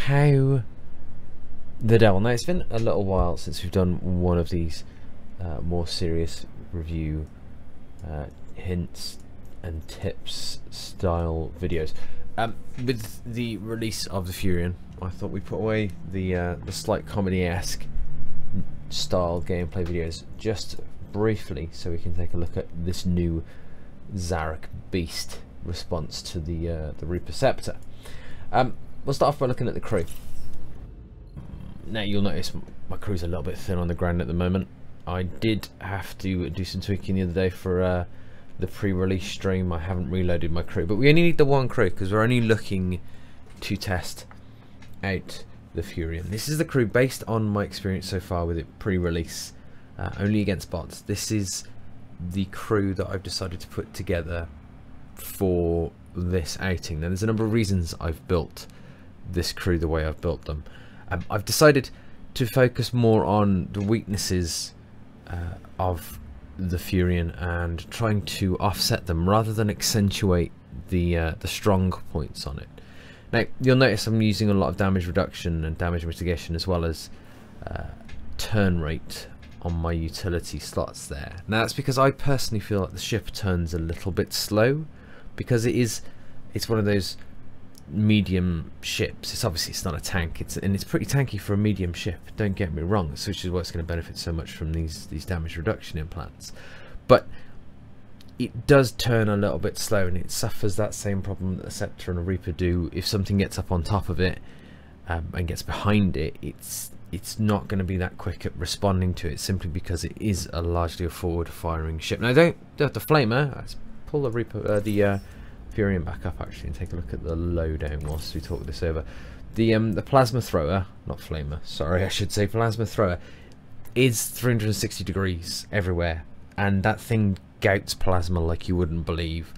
how the devil. Now, it's been a little while since we've done one of these more serious review hints and tips style videos. With the release of the Furion, I thought we'd put away the slight comedy-esque style gameplay videos just briefly, so we can take a look at this new Zarek Beast response to the Reaper Scepter. We'll start off by looking at the crew. Now, you'll notice my crew's a little bit thin on the ground at the moment. I did have to do some tweaking the other day for the pre-release stream. I haven't reloaded my crew, but we only need the one crew because we're only looking to test out the Furion. This is the crew based on my experience so far with it pre-release, only against bots. This is the crew that I've decided to put together for this outing. Now, there's a number of reasons I've built this crew the way I've built them. I've decided to focus more on the weaknesses of the Furion and trying to offset them rather than accentuate the strong points on it. Now, you'll notice I'm using a lot of damage reduction and damage mitigation, as well as turn rate on my utility slots there. Now, that's because I personally feel like the ship turns a little bit slow, because it's one of those medium ships. It's not a tank, and it's pretty tanky for a medium ship, don't get me wrong, which is what's going to benefit so much from these damage reduction implants. But it does turn a little bit slow, and it suffers that same problem that the Scepter and a Reaper do. If something gets up on top of it and gets behind it, it's not going to be that quick at responding to it, simply because it is a largely a forward firing ship. Now, don't have to flamer. Let's pull the Reaper, the Furion back up actually and take a look at the lowdown whilst we talk this over. The plasma thrower, not flamer, sorry, I should say plasma thrower, is 360 degrees everywhere, and that thing gouts plasma like you wouldn't believe.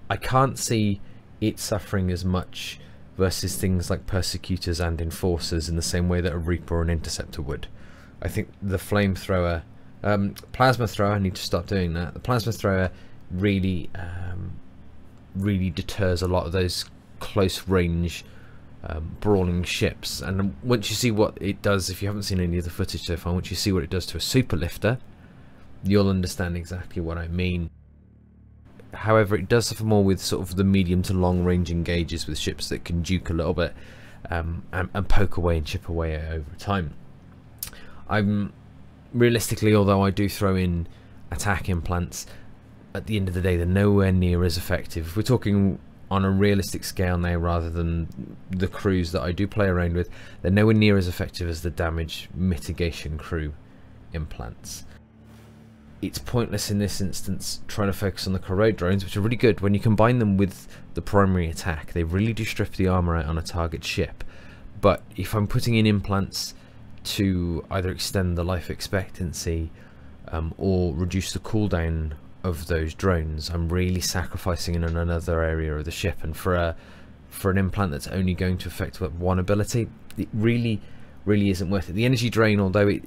I can't see it suffering as much versus things like persecutors and enforcers in the same way that a Reaper or an interceptor would. I think the flamethrower, plasma thrower, I need to stop doing that. The plasma thrower really deters a lot of those close range brawling ships, and once you see what it does, if you haven't seen any of the footage so far, once you see what it does to a super lifter, you'll understand exactly what I mean. However, it does suffer more with sort of the medium to long range engages with ships that can duke a little bit and poke away and chip away over time. Realistically, although I do throw in attack implants, at the end of the day they're nowhere near as effective. If we're talking on a realistic scale now, rather than the crews that I do play around with, they're nowhere near as effective as the damage mitigation crew implants. It's pointless in this instance trying to focus on the corrode drones, which are really good when you combine them with the primary attack. They really do strip the armor out on a target ship. But if I'm putting in implants to either extend the life expectancy or reduce the cooldown of those drones, I'm really sacrificing in another area of the ship. And for an implant that's only going to affect one ability, it really isn't worth it. The energy drain, although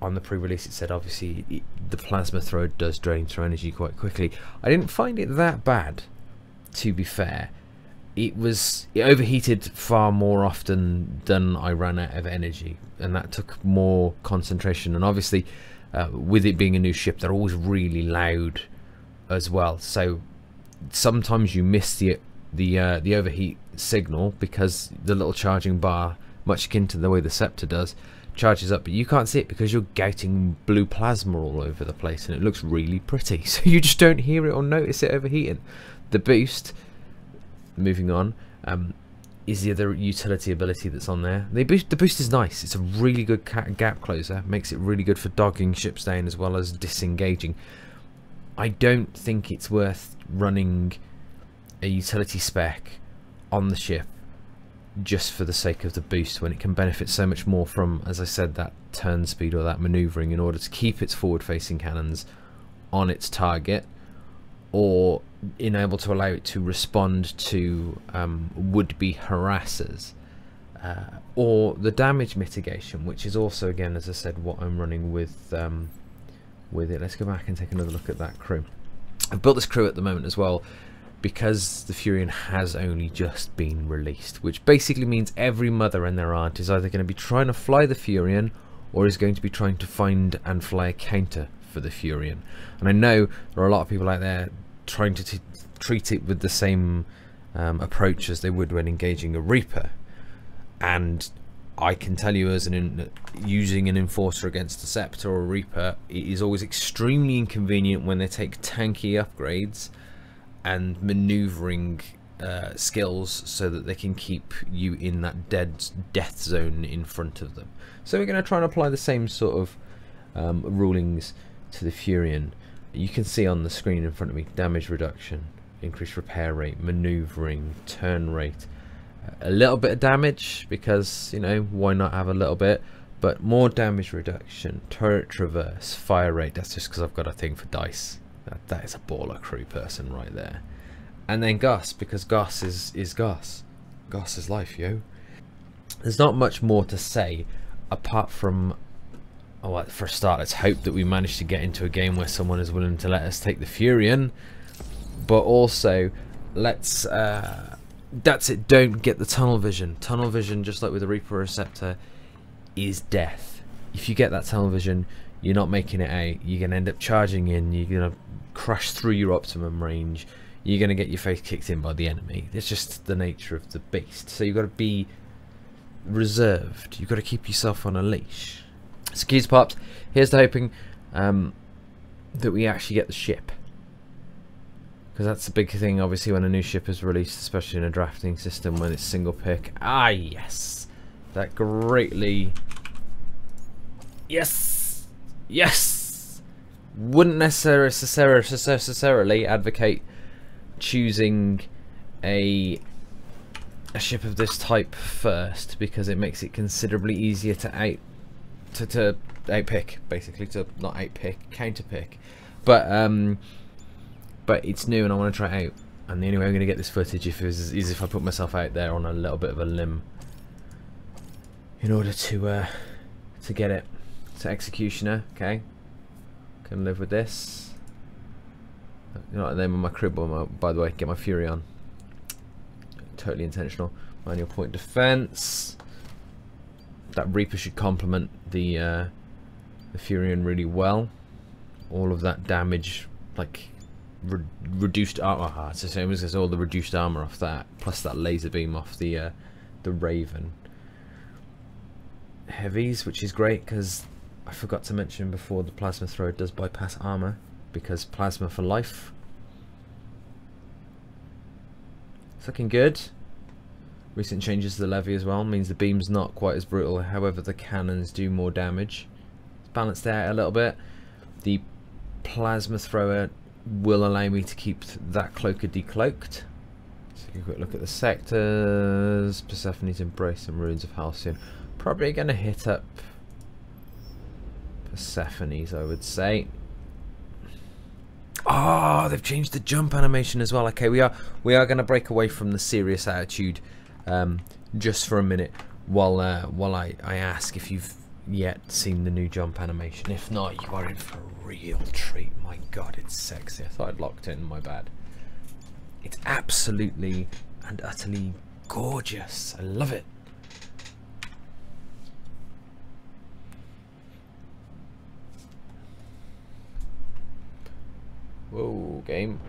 on the pre-release it said obviously the plasma thrower does drain through energy quite quickly, I didn't find it that bad, to be fair. It overheated far more often than I ran out of energy, and that took more concentration. And obviously with it being a new ship, they're always really loud as well, so sometimes you miss the overheat signal because the little charging bar, much akin to the way the Scepter does, charges up, but you can't see it because you're gouting blue plasma all over the place, and it looks really pretty, so you just don't hear it or notice it overheating. The boost, moving on, is the other utility ability that's on there. The boost is nice. It's a really good gap closer, makes it really good for dogging ships down as well as disengaging. I don't think it's worth running a utility spec on the ship just for the sake of the boost, when it can benefit so much more from, as I said, that turn speed or that maneuvering in order to keep its forward facing cannons on its target, or able to allow it to respond to would-be harassers, or the damage mitigation, which is also, again, as I said, what I'm running with it. Let's go back and take another look at that crew. I've built this crew at the moment as well because the Furion has only just been released, which basically means every mother and their aunt is either going to be trying to fly the Furion or is going to be trying to find and fly a counter for the Furion. And I know there are a lot of people out there trying to treat it with the same approach as they would when engaging a Reaper, and I can tell you, as using an Enforcer against a Scepter or a Reaper, it is always extremely inconvenient when they take tanky upgrades and maneuvering skills so that they can keep you in that death zone in front of them. So we're going to try and apply the same sort of rulings to the Furion. You can see on the screen in front of me: damage reduction, increased repair rate, maneuvering, turn rate. A little bit of damage, because, you know, why not have a little bit, but more damage reduction, turret traverse, fire rate. That's just because I've got a thing for dice. That is a baller crew person right there. And then Gus, because Gus is Gus. Gus is life, yo. There's not much more to say apart from, oh, for a start, let's hope that we manage to get into a game where someone is willing to let us take the Furion, but also let's that's it, don't get the tunnel vision. Tunnel vision, just like with the Reaper or Scepter, is death. If you get that tunnel vision, you're not making it out. You're going to end up charging in, you're going to crash through your optimum range, you're going to get your face kicked in by the enemy. It's just the nature of the beast. So you've got to be reserved. You've got to keep yourself on a leash. So keys popped. Here's to hoping that we actually get the ship, because that's the big thing, obviously, when a new ship is released, especially in a drafting system when it's single pick. Ah, yes, that greatly, yes, yes. Wouldn't necessarily advocate choosing a ship of this type first, because it makes it considerably easier to outpick, basically, to not outpick, counterpick. But it's new and I want to try it out, and the only way I'm going to get this footage is if I put myself out there on a little bit of a limb in order to get it. So Executioner, okay, can live with this. You know what the name of my crib, by the way, get my Furion. Totally intentional. Manual point defense. That Reaper should complement the Furion really well. All of that damage, like reduced armor. It's the same as all the reduced armor off that, plus that laser beam off the Raven. Heavies, which is great, because I forgot to mention before, the plasma thrower does bypass armor, because plasma for life. It's looking good. Recent changes to the levy as well means the beam's not quite as brutal, however the cannons do more damage. It's balanced out a little bit. The plasma thrower will allow me to keep that cloaker decloaked. Let's take a quick look at the sectors. Persephone's Embrace and Ruins of Halcyon. Probably going to hit up Persephone's, I would say. Oh, they've changed the jump animation as well. Okay, we are going to break away from the serious attitude just for a minute while I ask if you've yet seen the new jump animation. If not, you are in for a real treat. My god, it's sexy. I thought I'd locked in, my bad. It's absolutely and utterly gorgeous. I love it. Whoa, game.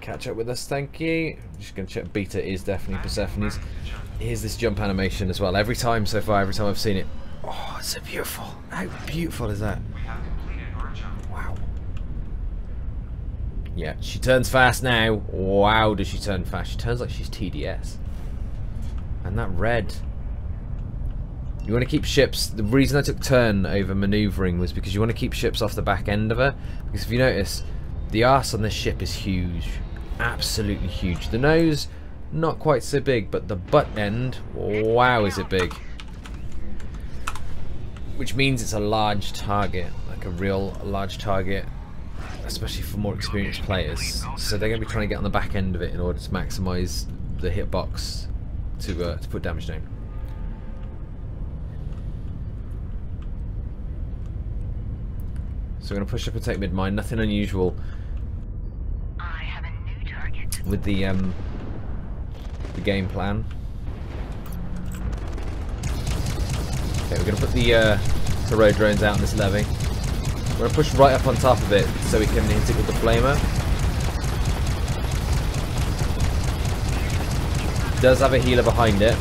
Catch up with us, thank you. I'm just going to check. Beta is definitely Persephone's. Here's this jump animation as well. Every time so far, every time I've seen it. Oh, it's so beautiful. How beautiful is that? Wow. Yeah, she turns fast now. Wow, does she turn fast? She turns like she's TDS. And that red. You want to keep ships. The reason I took turn over maneuvering was because you want to keep ships off the back end of her. Because if you notice, the arse on this ship is huge. Absolutely huge. The nose, not quite so big, but the butt end, wow, is it big. Which means it's a large target, like a real large target, especially for more experienced players. So they're going to be trying to get on the back end of it in order to maximise the hitbox to put damage down. So we're going to push up and take mid-mine, nothing unusual. I have a new target. with the game plan. Okay, we're going to put the road drones out on this levee. We're going to push right up on top of it so we can hit it with the flamer. It does have a healer behind it,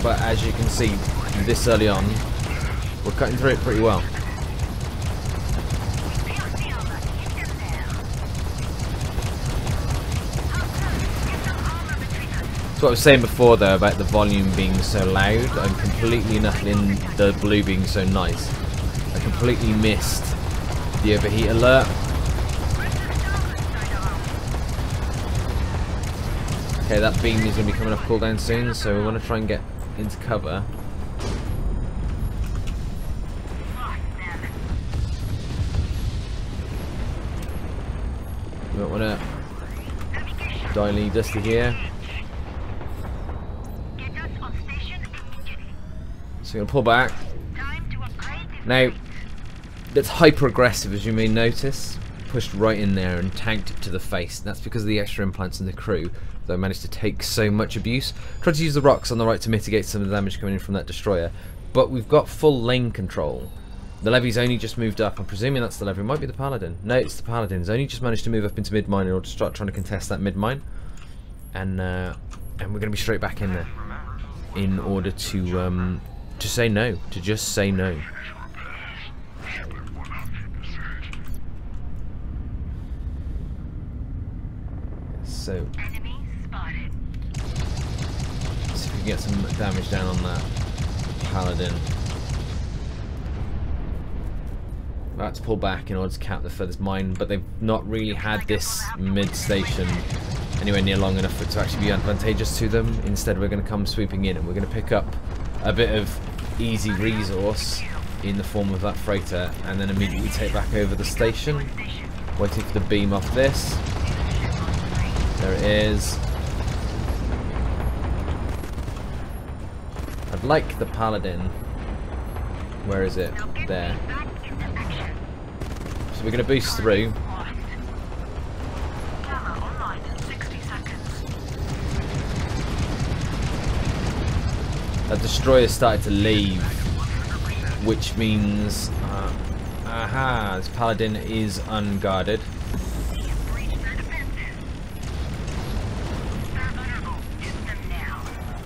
but as you can see, this early on, we're cutting through it pretty well. That's what I was saying before though about the volume being so loud. I'm completely knuckling the blue being so nice. I completely missed the overheat alert. Okay, that beam is going to be coming off cooldown soon, so we want to try and get into cover. We don't want to die lead us to here. So we're going to pull back. Now, that's hyper aggressive, as you may notice. Pushed right in there and tanked it to the face. That's because of the extra implants in the crew that managed to take so much abuse. Tried to use the rocks on the right to mitigate some of the damage coming in from that destroyer, but we've got full lane control. The levy's only just moved up. I'm presuming that's the levy. It might be the paladin. No, it's the paladin. He's only just managed to move up into mid mine in order to start trying to contest that mid mine, and we're going to be straight back in there in order to say no, to just say no. So, see if we can get some damage down on that paladin. About to pull back in order to cap the furthest mine, but they've not really had this mid station anywhere near long enough for it to actually be advantageous to them. Instead, we're going to come sweeping in and we're going to pick up a bit of easy resource in the form of that freighter and then immediately take back over the station. Waiting for the beam off this. There it is. I'd like the paladin. Where is it? There. So we're going to boost through. That destroyer started to leave, which means this paladin is unguarded.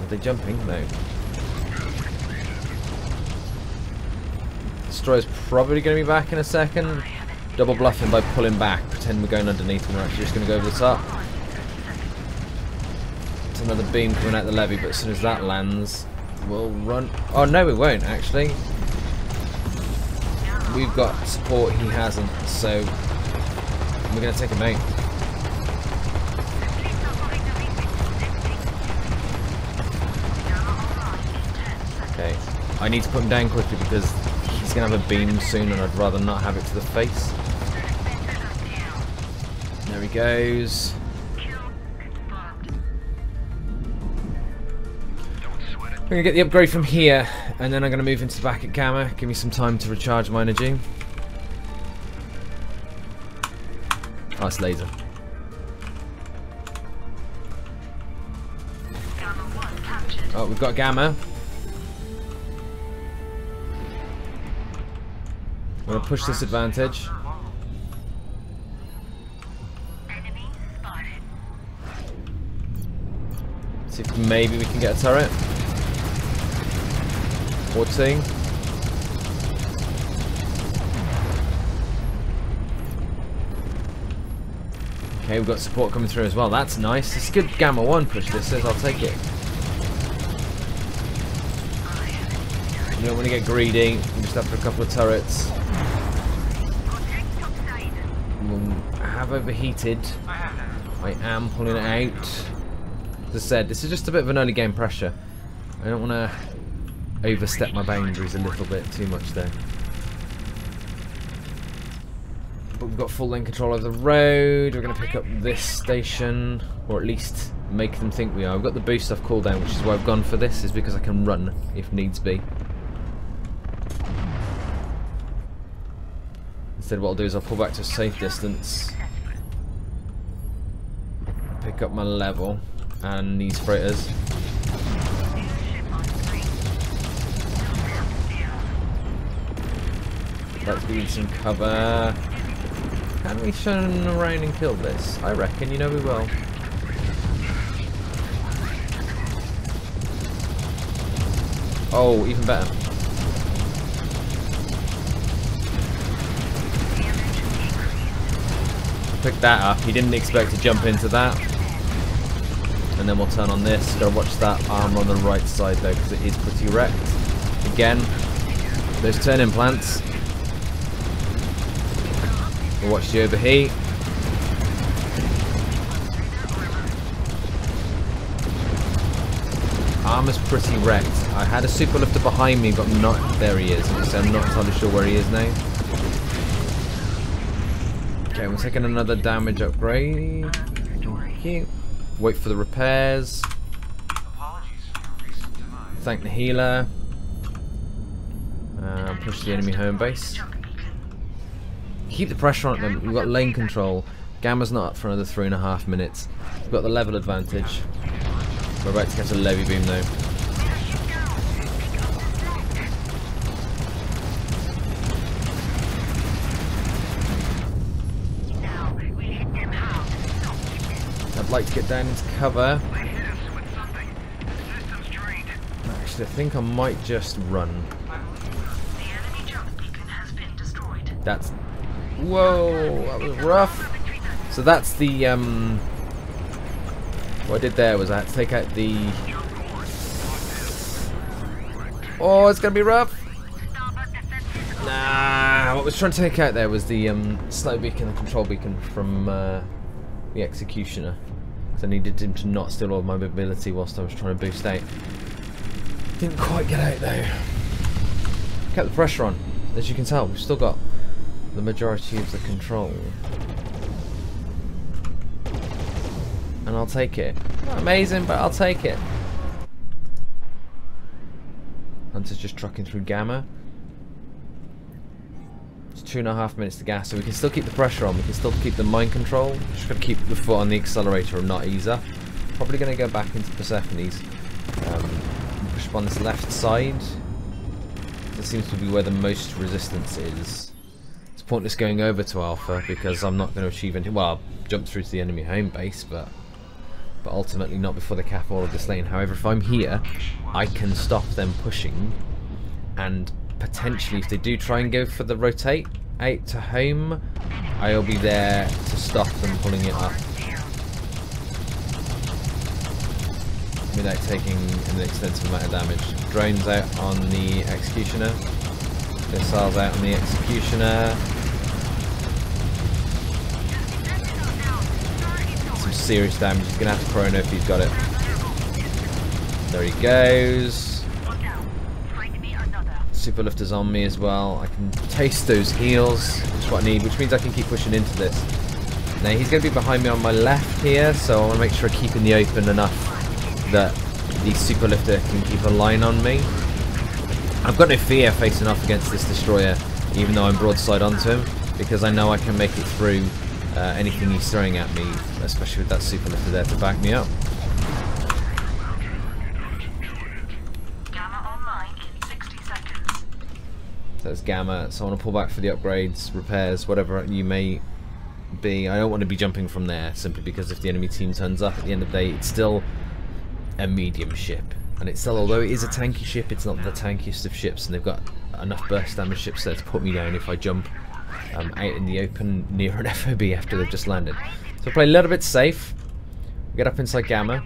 Are they jumping? No. Destroyer's probably going to be back in a second. Double bluffing by pulling back. Pretend we're going underneath and we're actually just going to go over the top. It's another beam coming out the levee, but as soon as that lands, we'll run. Oh no, we won't actually. We've got support, he hasn't, so we're going to take him out. Okay, I need to put him down quickly because he's going to have a beam soon and I'd rather not have it to the face. There he goes. I'm going to get the upgrade from here and then I'm going to move into the back at Gamma. Give me some time to recharge my energy. Oh, it's laser. Oh, we've got Gamma. I'm going to push this advantage. See if maybe we can get a turret. Or two. Okay, we've got support coming through as well. That's nice. It's a good Gamma 1 push this is. I'll take it. You don't want to get greedy. We're just after a couple of turrets. I have overheated. I am pulling it out. As I said, this is just a bit of an early game pressure. I don't want to overstep my boundaries a little bit too much there. But we've got full lane control over the road. We're going to pick up this station, or at least make them think we are. We've got the boost off cooldown, which is why I've gone for this, is because I can run if needs be. Instead what I'll do is I'll pull back to a safe distance pick up my level and these freighters. Let's give you some cover. Can we turn around and kill this? I reckon, you know we will. Oh, even better. Pick that up. He didn't expect to jump into that. And then we'll turn on this. Gotta watch that arm on the right side though, because it is pretty wrecked. Again, those turn implants. We'll watch the overheat. Armor's pretty wrecked. I had a super lifter behind me, but not. There he is. I'm not entirely sure where he is now. Okay, we're taking another damage upgrade. Thank you. Wait for the repairs. Thank the healer. Push the enemy home base. Keep the pressure on them. We've got lane control. Gamma's not up for another 3.5 minutes. We've got the level advantage. We're about to catch a levy beam though. I'd like to get down into cover. Actually, I think I might just run. That's... Whoa, that was rough. So that's the... What I did there was I had to take out the... Oh, it's going to be rough. Nah, what I was trying to take out there was the slow beacon and control beacon from the Executioner. So I needed him to not steal all of my mobility whilst I was trying to boost out. Didn't quite get out though. Kept the pressure on. As you can tell, we've still got the majority of the control. And I'll take it. Not amazing, but I'll take it. Hunter's just trucking through Gamma. It's 2.5 minutes to gas, so we can still keep the pressure on. We can still keep the mind control. Just got to keep the foot on the accelerator and not ease up. Probably going to go back into Persephone's. Push up on this left side. This seems to be where the most resistance is. It's pointless going over to Alpha because I'm not going to achieve anything. Well, I'll jump through to the enemy home base, but ultimately not before they cap all of this lane. However, if I'm here, I can stop them pushing, and potentially if they do try and go for the rotate out to home, I'll be there to stop them pulling it up without taking an extensive amount of damage. Drones out on the Executioner, missiles out on the Executioner. Serious damage. He's gonna have to chrono if he's got it. There he goes. Super lifter's on me as well. I can taste those heals, which is what I need, which means I can keep pushing into this. Now he's gonna be behind me on my left here, so I want to make sure I keep in the open enough that the super lifter can keep a line on me. I've got no fear facing off against this destroyer, even though I'm broadside onto him, because I know I can make it through anything he's throwing at me, especially with that super lifter there to back me up. Gamma online in 60 seconds. So that's Gamma, so I want to pull back for the upgrades, repairs, whatever you may be. I don't want to be jumping from there, simply because if the enemy team turns up at the end of the day, it's still a medium ship. And it's still, although it is a tanky ship, it's not the tankiest of ships, and they've got enough burst damage ships there to put me down if I jump out in the open near an FOB after they've just landed. So play a little bit safe. Get up inside Gamma.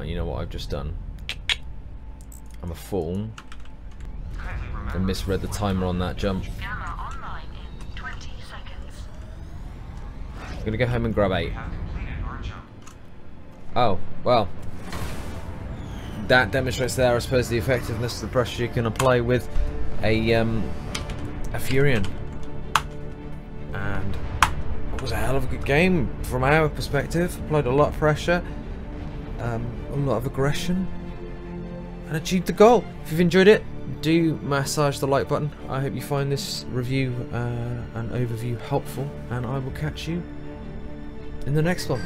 You know what I've just done? I'm a fool. I misread the timer on that jump. I'm gonna go home and grab 8. Oh, well. That demonstrates there, I suppose, the effectiveness of the pressure you can apply with a Furion. And it was a hell of a good game from our perspective. Applied a lot of pressure, a lot of aggression, and achieved the goal. If you've enjoyed it, do massage the like button. I hope you find this review and overview helpful, and I will catch you in the next one.